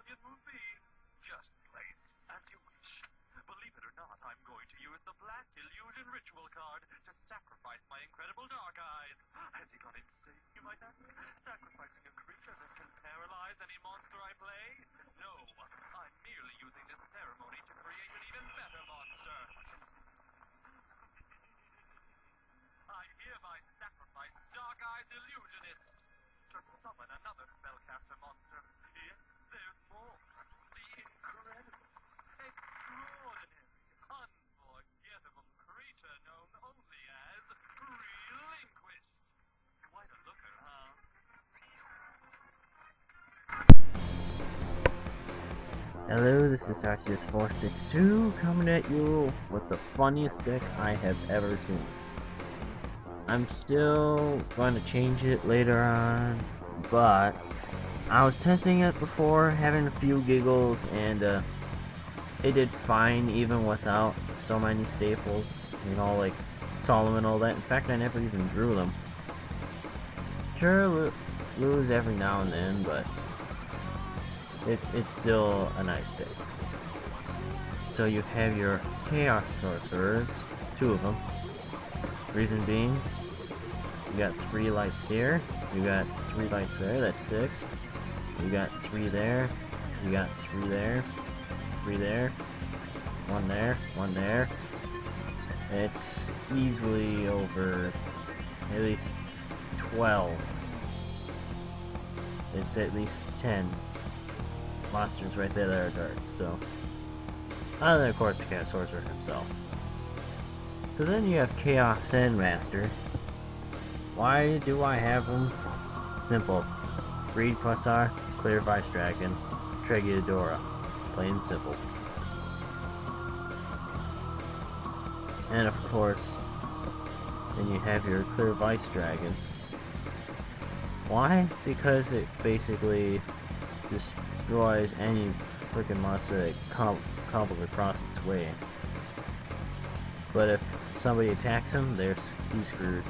it will be. Just play it as you wish. Believe it or not, I'm going to use the Black Illusion Ritual card to sacrifice my incredible dark eyes. Has he gone insane, you might ask? Sacrificing a creature that can paralyze any monster I play? No, I'm merely using this ceremony to create an even better monster. I hereby sacrifice Dark Eyes Illusionist to summon another spellcaster monster. Yes, there's more. The incredible, extraordinary, unforgettable creature known only as Relinquished. Quite a looker, huh? Hello, this is Arceus462 coming at you with the funniest deck I have ever seen. I'm still going to change it later on, but I was testing it before, having a few giggles, and it did fine even without so many staples, you know, like Solomon and all that. In fact, I never even drew them. Sure, lose every now and then, but it's still a nice deck. So you have your Chaos Sorcerers, 2 of them. Reason being, you got 3 lights here, you got 3 lights there, that's 6. You got 3 there, you got 3 there, 3 there, 1 there, 1 there. It's easily over at least 12. It's at least 10 monsters right there that are dark, so. And then of course the Chaos Sorcerer himself. So then you have Chaos Endmaster. Why do I have him? Simple. Breed Quasar, Clear Vice Dragon, Tregiadora. Plain and simple. And of course, then you have your Clear Vice Dragon. Why? Because it basically destroys any freaking monster that cobbles across its way. But if somebody attacks him, he's screwed.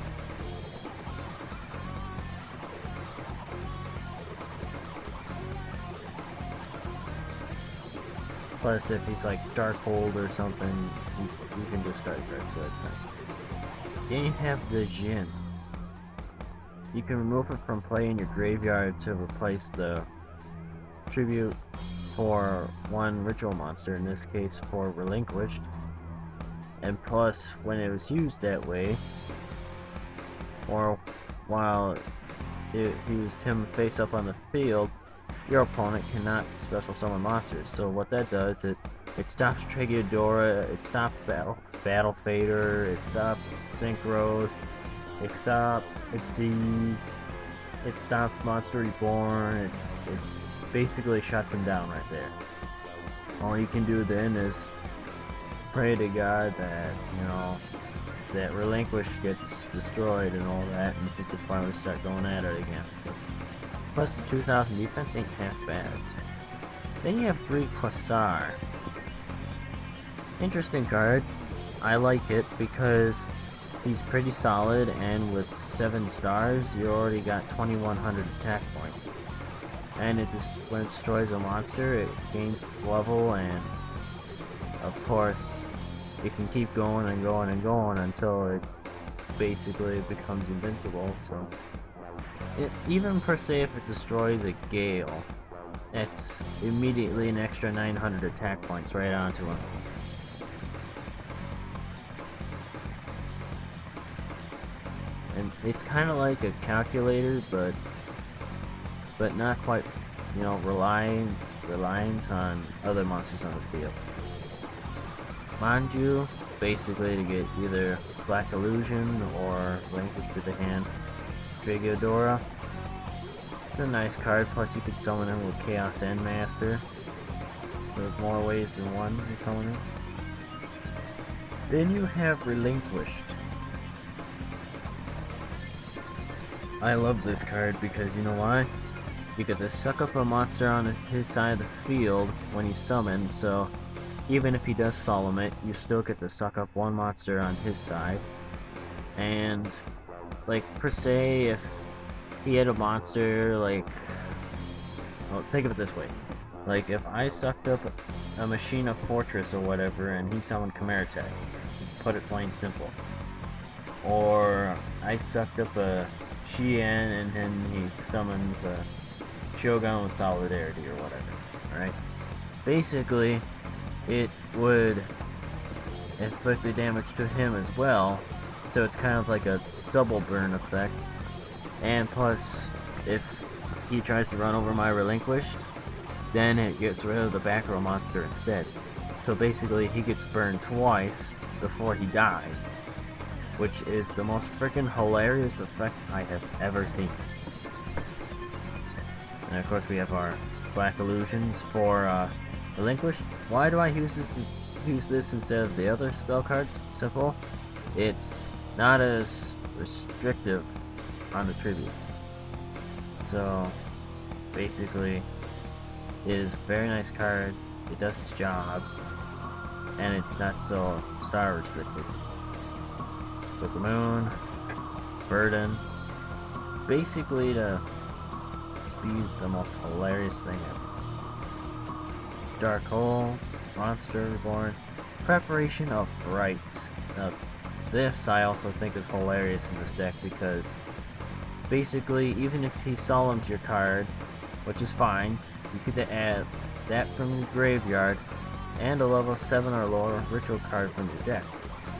Plus, if he's like Darkhold or something, you can discard cards, so that's nice. Then you have the Jinn. You can remove it from play in your graveyard to replace the tribute for 1 ritual monster, in this case for Relinquished. And plus, when it was used that way, or while he used him face up on the field, your opponent cannot special summon monsters. So what that does, it stops Tregiadora, it stops Battle Fader, it stops Synchros, it stops Xyz, it stops Monster Reborn, it basically shuts him down right there. All you can do then is pray to God that, you know, that Relinquish gets destroyed and all that, and you can finally start going at it again. So, plus the 2000 defense ain't half bad. Then you have 3 Quasar. Interesting card. I like it because he's pretty solid, and with 7 stars, you already got 2100 attack points. And when it destroys a monster, it gains its level, and of course, it can keep going and going and going until it basically becomes invincible. So, even per se, if it destroys a Gale, it's immediately an extra 900 attack points right onto him. And it's kind of like a calculator, but not quite, you know, reliant on other monsters on the field. Manju, basically to get either Black Illusion or Relinquished to the hand. Tregiadora, it's a nice card, plus you could summon him with Chaos Endmaster. There's more ways than one to summon him. Then you have Relinquished. I love this card because, you know why? You get to suck up a monster on his side of the field when he's summoned, so even if he does solemn it, you still get to suck up 1 monster on his side. And, like, per se, if he had a monster, like, well, think of it this way. Like, if I sucked up a machine of Fortress or whatever, and he summoned Chimera Tech, put it plain simple. Or I sucked up a Xian, and then he summons a Shogun with Solidarity or whatever, alright? Basically, it would inflict the damage to him as well, so it's kind of like a double burn effect. And plus, if he tries to run over my Relinquished, then it gets rid of the back row monster instead. So basically, he gets burned twice before he dies, which is the most freaking hilarious effect I have ever seen. And of course, we have our Black Illusions for Relinquished. Why do I use this instead of the other spell cards? Simple. It's not as restrictive on the tributes. So basically, it is a very nice card. It does its job, and it's not so star restricted. With the Moon, Burden, basically to be the most hilarious thing ever. Dark Hole, Monster Reborn, Preparation of Fright. Now, this I also think is hilarious in this deck because basically, even if he solemns your card, which is fine, you could add that from your graveyard and a level 7 or lower ritual card from your deck.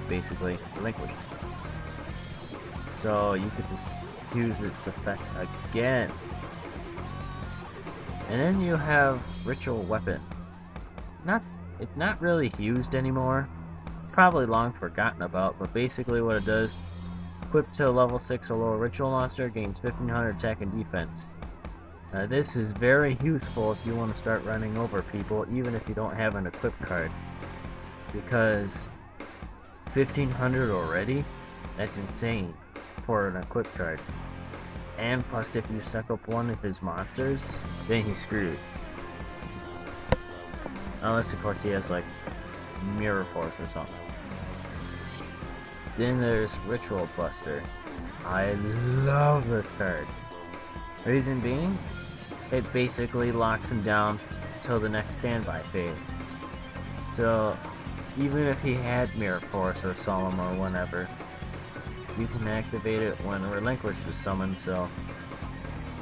Basically, Relinquished. So you could just use its effect again. And then you have Ritual Weapon. It's not really used anymore. Probably long forgotten about, but basically what it does, equipped to a level 6 or lower ritual monster, gains 1500 attack and defense. This is very useful if you want to start running over people, even if you don't have an equipped card. Because 1500 already? That's insane for an equipped card. And plus, if you suck up one of his monsters, then he's screwed. Unless, of course, he has, like, Mirror Force or something. Then there's Ritual Buster. I love this card. Reason being, it basically locks him down till the next standby phase. So, even if he had Mirror Force or Solemn or whatever, you can activate it when Relinquished is summoned, so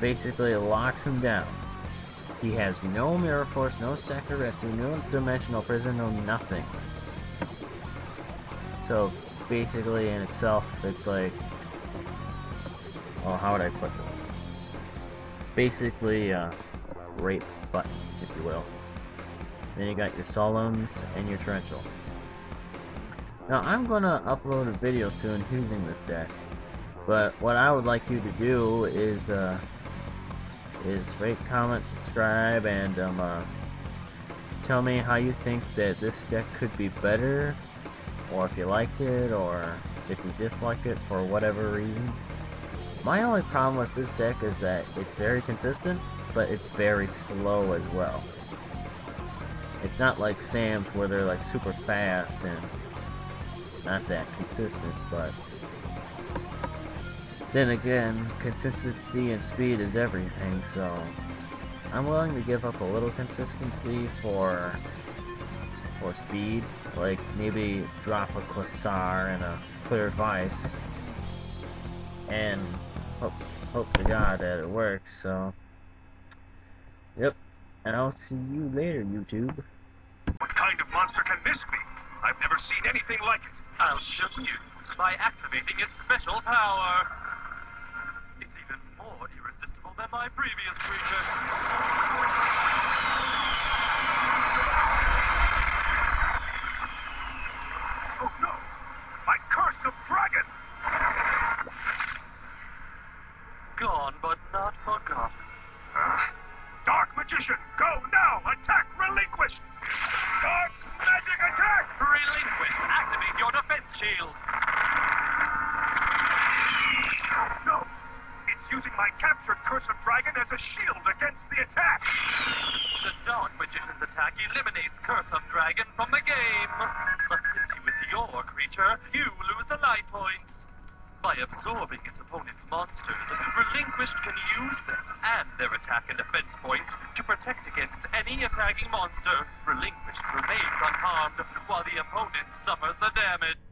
basically it locks him down. He has no Mirror Force, no Sakuretsu, no Dimensional Prison, no nothing. So basically in itself, it's like, well, how would I put this? Basically, rape button, if you will. Then you got your Solemns and your Torrential. Now, I'm gonna upload a video soon using this deck, but what I would like you to do is rate, comment, subscribe, and tell me how you think that this deck could be better, or if you liked it, or if you disliked it for whatever reason. My only problem with this deck is that it's very consistent, but it's very slow as well. It's not like Sam's where they're like super fast and not that consistent, but then again, consistency and speed is everything, so I'm willing to give up a little consistency for speed, like maybe drop a Quasar and a Clear Vice, and hope to God that it works, so yep, and I'll see you later, YouTube. What kind of monster can this be? I've never seen anything like it. I'll show you by activating its special power. It's even more irresistible than my previous creature. Oh no! My curse of dragon! Gone but not forgotten. Dark Magician, go now! Attack Relinquished! Dark Magic Attack! Relinquished, activate your defense shield. No! It's using my captured Curse of Dragon as a shield against the attack! The Dark Magician's attack eliminates Curse of Dragon from the game. But since he was your creature, you lose the light points. By absorbing its opponent's monsters, Relinquished can use them and their attack and defense points to protect against any attacking monster. Relinquished remains unharmed, while the opponent suffers the damage.